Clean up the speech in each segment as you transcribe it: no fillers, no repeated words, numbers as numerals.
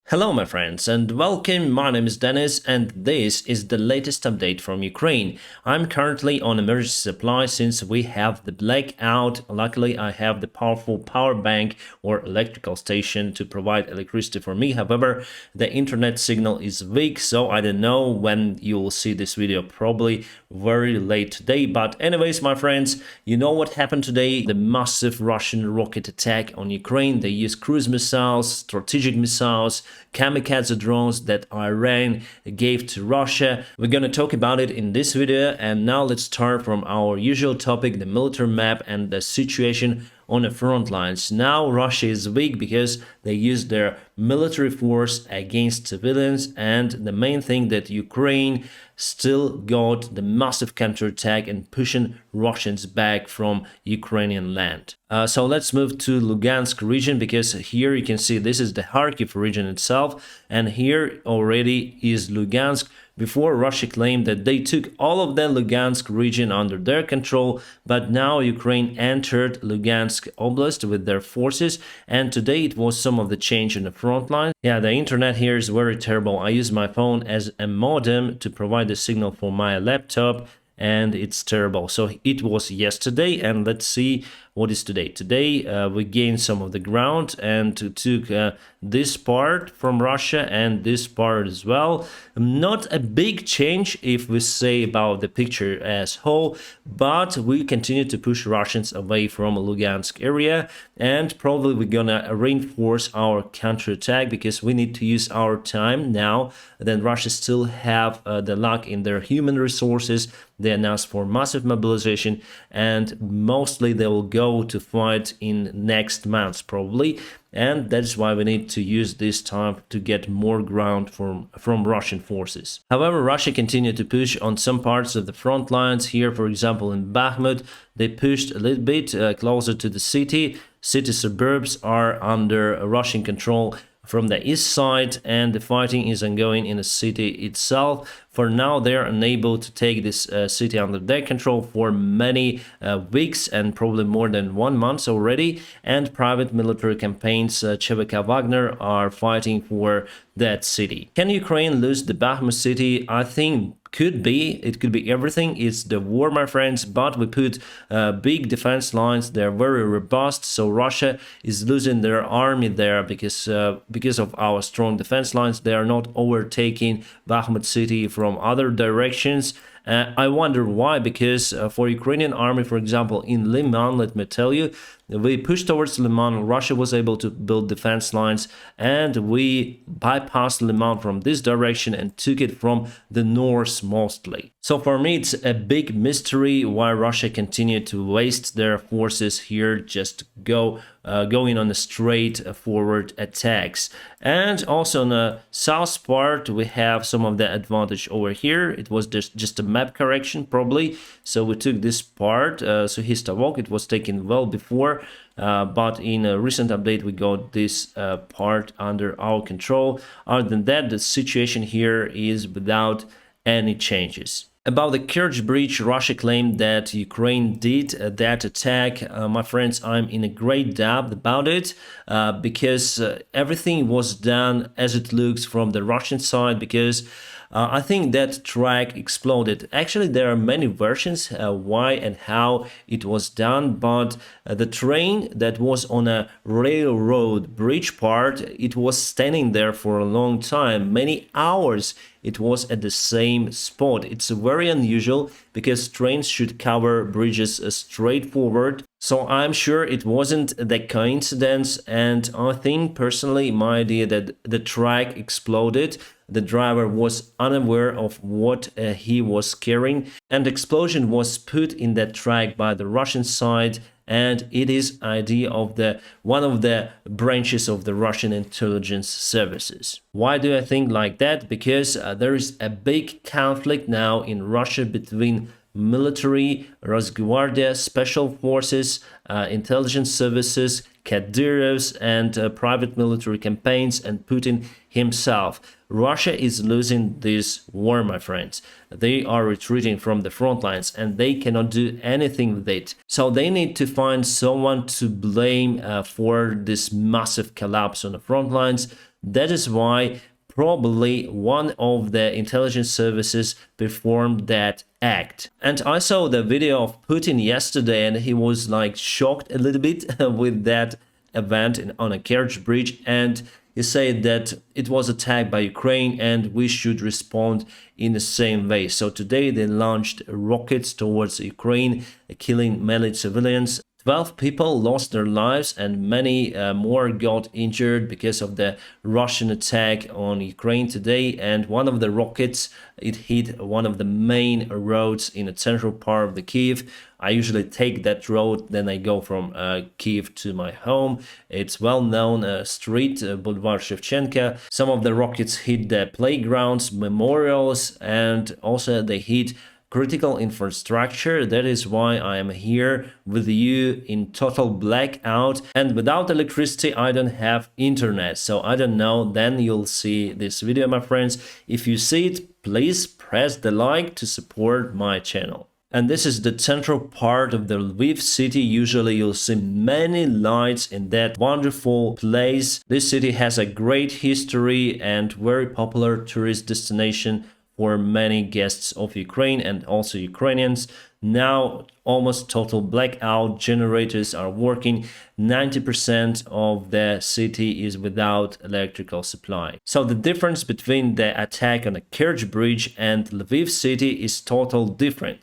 Hello my friends and welcome, my name is Dennis and this is the latest update from Ukraine. I'm currently on emergency supply since we have the blackout. Luckily I have the powerful power bank or electrical station to provide electricity for me. However, the internet signal is weak, so I don't know when you will see this video, probably very late today. But anyways my friends, you know what happened today? The massive Russian rocket attack on Ukraine. They used cruise missiles, strategic missiles, kamikaze drones that Iran gave to Russia. We're gonna talk about it in this video, and now let's start from our usual topic, the military map and the situation on the front lines. Now Russia is weak because they use their military force against civilians, and the main thing that Ukraine still got the massive counterattack and pushing Russians back from Ukrainian land. So let's move to Lugansk region, because here you can see this is the Kharkiv region itself, and here already is Lugansk. Before, Russia claimed that they took all of the Lugansk region under their control, but now Ukraine entered Lugansk Oblast with their forces, and today it was some of the change in the front line. Yeah, the internet here is very terrible. I use my phone as a modem to provide the signal for my laptop, and it's terrible. So it was yesterday, and let's see what is today. Today we gained some of the ground and took this part from Russia and this part as well. Not a big change if we say about the picture as whole, but we continue to push Russians away from Lugansk area, and probably we're gonna reinforce our counterattack because we need to use our time now. Then Russia still have the lack in their human resources. They announced for massive mobilization, and mostly they will go to fight in next months probably, and that's why we need to use this time to get more ground from Russian forces. However, Russia continued to push on some parts of the front lines. Here, for example, in Bakhmut, they pushed a little bit closer to the city. City suburbs are under Russian control from the east side, and the fighting is ongoing in the city itself. For now, they're unable to take this city under their control for many weeks and probably more than 1 month already. And private military campaigns, CVK Wagner, are fighting for that city. Can Ukraine lose the Bakhmut city? I think could be. It could be everything. It's the war, my friends, but we put big defense lines. They're very robust, so Russia is losing their army there because of our strong defense lines. They are not overtaking Bakhmut city from other directions. I wonder why, because for Ukrainian army, for example, in Liman, let me tell you, we pushed towards Liman. Russia was able to build defense lines, and we bypassed Liman from this direction and took it from the north mostly. So for me, it's a big mystery why Russia continued to waste their forces here, just going on a straight forward attacks. And also on the south part, we have some of the advantage over here. It was just a map correction probably, so we took this part. So Histavok, it was taken well before, but in a recent update we got this part under our control. Other than that, the situation here is without any changes. About the Kerch breach, Russia claimed that Ukraine did that attack. My friends, I'm in a great doubt about it because everything was done as it looks from the Russian side, because I think that track exploded. Actually, there are many versions why and how it was done, but the train that was on a railroad bridge part, it was standing there for a long time, many hours. It was at the same spot. It's very unusual because trains should cover bridges straightforward. So I'm sure it wasn't the coincidence, and I think personally my idea that the track exploded. The driver was unaware of what he was carrying, and explosion was put in that track by the Russian side, and it is idea of one of the branches of the Russian intelligence services. Why do I think like that? Because there is a big conflict now in Russia between military, Rosguardia, special forces, intelligence services, Kadyrovs, and private military campaigns, and Putin himself. Russia is losing this war, my friends. They are retreating from the front lines and they cannot do anything with it. So they need to find someone to blame for this massive collapse on the front lines. That is why probably one of the intelligence services performed that act. And I saw the video of Putin yesterday, and he was like shocked a little bit with that event on a Kerch bridge, and he said that it was attacked by Ukraine and we should respond in the same way. So today they launched rockets towards Ukraine, killing many civilians. 12 people lost their lives and many more got injured because of the Russian attack on Ukraine today. And one of the rockets, it hit one of the main roads in the central part of the Kiev. I usually take that road, then I go from Kiev to my home. It's well-known street, Boulevard Shevchenko. Some of the rockets hit the playgrounds, memorials, and also they hit critical infrastructure. That is why I am here with you in total blackout, and without electricity I don't have internet, so I don't know. Then you'll see this video, my friends. If you see it, please press the like to support my channel. And this is the central part of the Lviv city. Usually you'll see many lights in that wonderful place. This city has a great history and very popular tourist destination for many guests of Ukraine and also Ukrainians. Now almost total blackout, generators are working, 90% of the city is without electrical supply. So the difference between the attack on the Kerch bridge and Lviv city is totally different.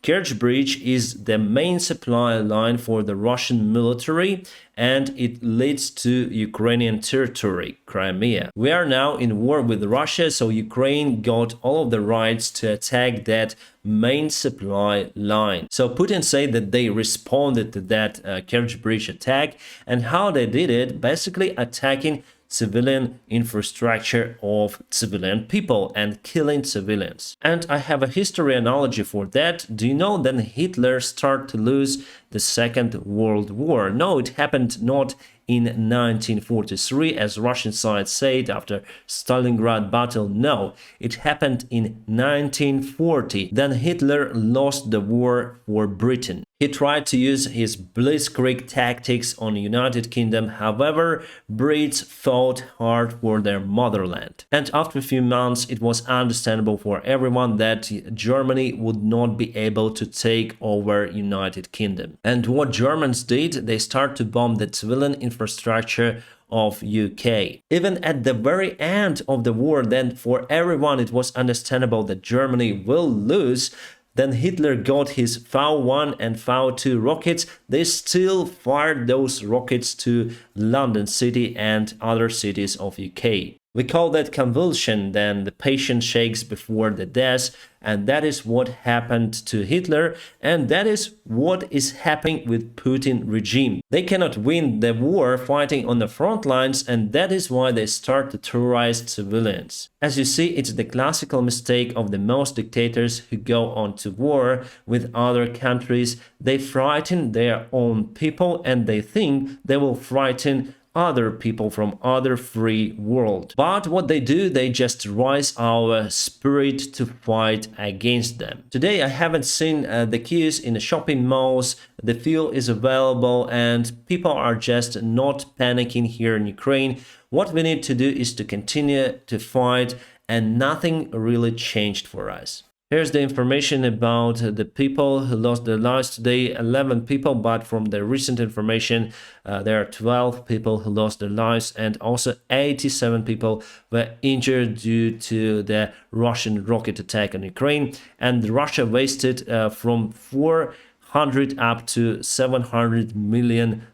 Kerch Bridge is the main supply line for the Russian military and it leads to Ukrainian territory, Crimea. We are now in war with Russia, so Ukraine got all of the rights to attack that main supply line. So Putin said that they responded to that Kerch Bridge attack, and how they did it, basically attacking civilian infrastructure of civilian people and killing civilians. And I have a history analogy for that. Do you know that Hitler started to lose the Second World War? No, it happened not in 1943 as Russian side said after Stalingrad battle. No, it happened in 1940. Then Hitler lost the war for Britain. He tried to use his blitzkrieg tactics on the United Kingdom. However, Brits fought hard for their motherland. And after a few months, it was understandable for everyone that Germany would not be able to take over United Kingdom. And what Germans did, they started to bomb the civilian infrastructure of UK. Even at the very end of the war, then for everyone it was understandable that Germany will lose. Then Hitler got his V1 and V2 rockets. They still fired those rockets to London City and other cities of UK. We call that convulsion, then the patient shakes before the death, and that is what happened to Hitler, and that is what is happening with Putin regime. They cannot win the war fighting on the front lines, and that is why they start to terrorize civilians. As you see, it's the classical mistake of the most dictators who go on to war with other countries. They frighten their own people and they think they will frighten other people from other free world. But what they do, they just rise our spirit to fight against them. Today I haven't seen the queues in the shopping malls. The fuel is available and people are just not panicking here in Ukraine. What we need to do is to continue to fight, and nothing really changed for us. Here's the information about the people who lost their lives today. 11 people, but from the recent information, there are 12 people who lost their lives, and also 87 people were injured due to the Russian rocket attack on Ukraine. And Russia wasted from 400 up to $700 million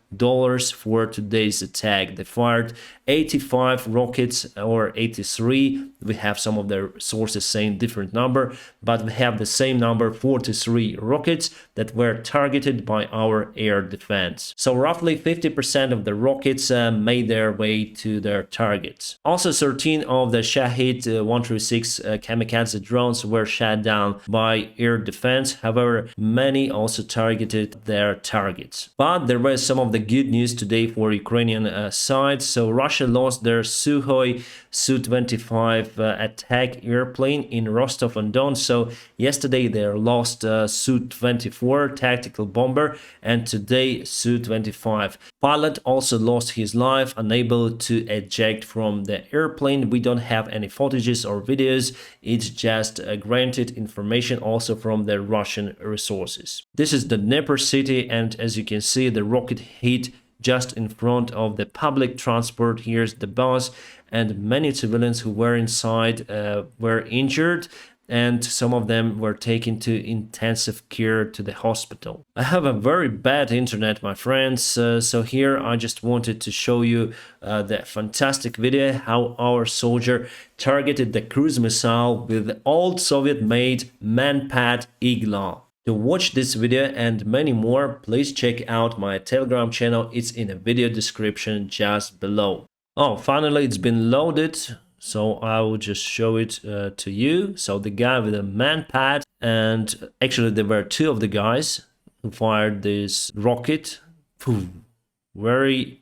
for today's attack. They fired 85 rockets or 83. We have some of their sources saying different number, but we have the same number, 43 rockets that were targeted by our air defense. So roughly 50% of the rockets made their way to their targets. Also 13 of the Shahid 136 kamikaze drones were shot down by air defense. However, many also targeted their targets. But there were some of the good news today for Ukrainian side. So Russia lost their Sukhoi Su-25 attack airplane in Rostov-on-Don. So yesterday they lost Su-24 tactical bomber, and today Su-25. Pilot also lost his life, unable to eject from the airplane. We don't have any footages or videos. It's just granted information also from the Russian resources. This is the Dnipro city, and as you can see, the rocket hit just in front of the public transport. Here's the bus, and many civilians who were inside were injured, and some of them were taken to intensive care to the hospital. I have a very bad internet, my friends, so here I just wanted to show you the fantastic video how our soldier targeted the cruise missile with the old Soviet-made man-pad Igla. To watch this video and many more, please check out my Telegram channel. It's in the video description just below. Oh, finally it's been loaded. So I will just show it to you. So the guy with a man-pad, and actually there were two of the guys who fired this rocket. Very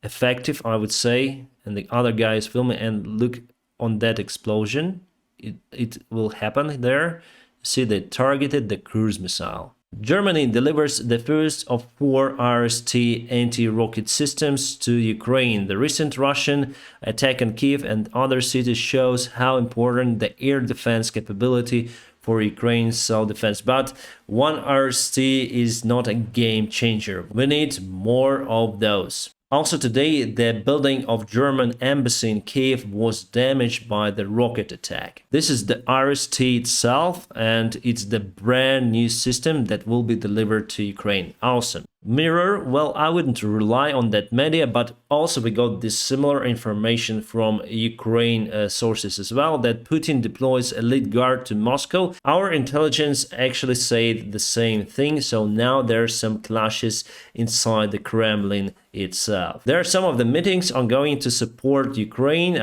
effective, I would say. And the other guy is filming, and look on that explosion. It will happen there. See, they targeted the cruise missile. Germany delivers the first of 4 RST anti-rocket systems to Ukraine. The recent Russian attack on Kiev and other cities shows how important the air defense capability for Ukraine's self-defense. But one RST is not a game changer. We need more of those. Also today, the building of German embassy in Kiev was damaged by the rocket attack. This is the RST itself, and it's the brand new system that will be delivered to Ukraine. Awesome. Mirror, well, I wouldn't rely on that media, but also we got this similar information from Ukraine sources as well, that Putin deploys elite guard to Moscow. Our intelligence actually said the same thing, so now there's some clashes inside the Kremlin itself. There are some of the meetings ongoing to support Ukraine.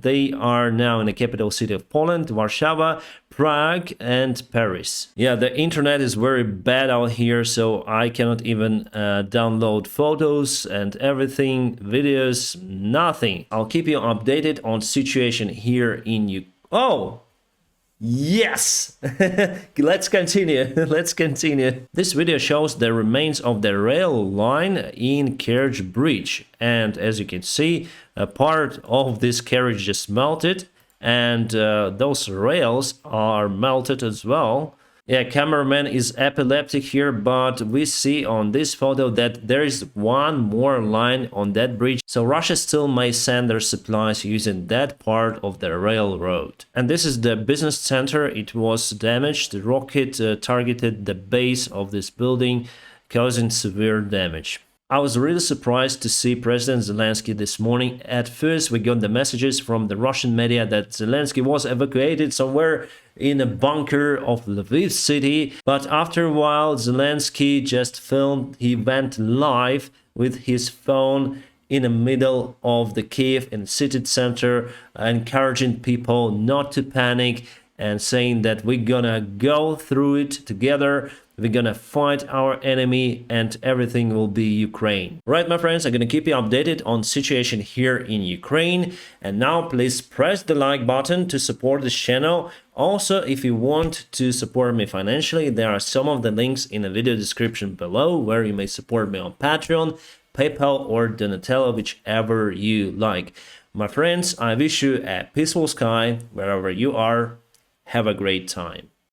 They are now in the capital city of Poland, Warsaw, Prague and Paris. Yeah, the internet is very bad out here, so I cannot even download photos and everything, videos, nothing. I'll keep you updated on situation here in Ukraine. Oh! Yes! Let's continue. Let's continue. This video shows the remains of the rail line in Kerch bridge. And as you can see, a part of this carriage just melted. And those rails are melted as well. Yeah, cameraman is epileptic here, but we see on this photo that there is one more line on that bridge. So Russia still may send their supplies using that part of the railroad. And this is the business center. It was damaged. The rocket targeted the base of this building, causing severe damage. I was really surprised to see President Zelenskyy this morning. At first, we got the messages from the Russian media that Zelenskyy was evacuated somewhere in a bunker of Lviv city. But after a while, Zelenskyy just filmed. He went live with his phone in the middle of the Kiev in the city center, encouraging people not to panic and saying that we're gonna go through it together. We're gonna fight our enemy and everything will be Ukraine. Right, my friends, I'm gonna keep you updated on situation here in Ukraine. And now please press the like button to support this channel. Also, if you want to support me financially, there are some of the links in the video description below where you may support me on Patreon, PayPal or Donatello, whichever you like. My friends, I wish you a peaceful sky wherever you are. Have a great time.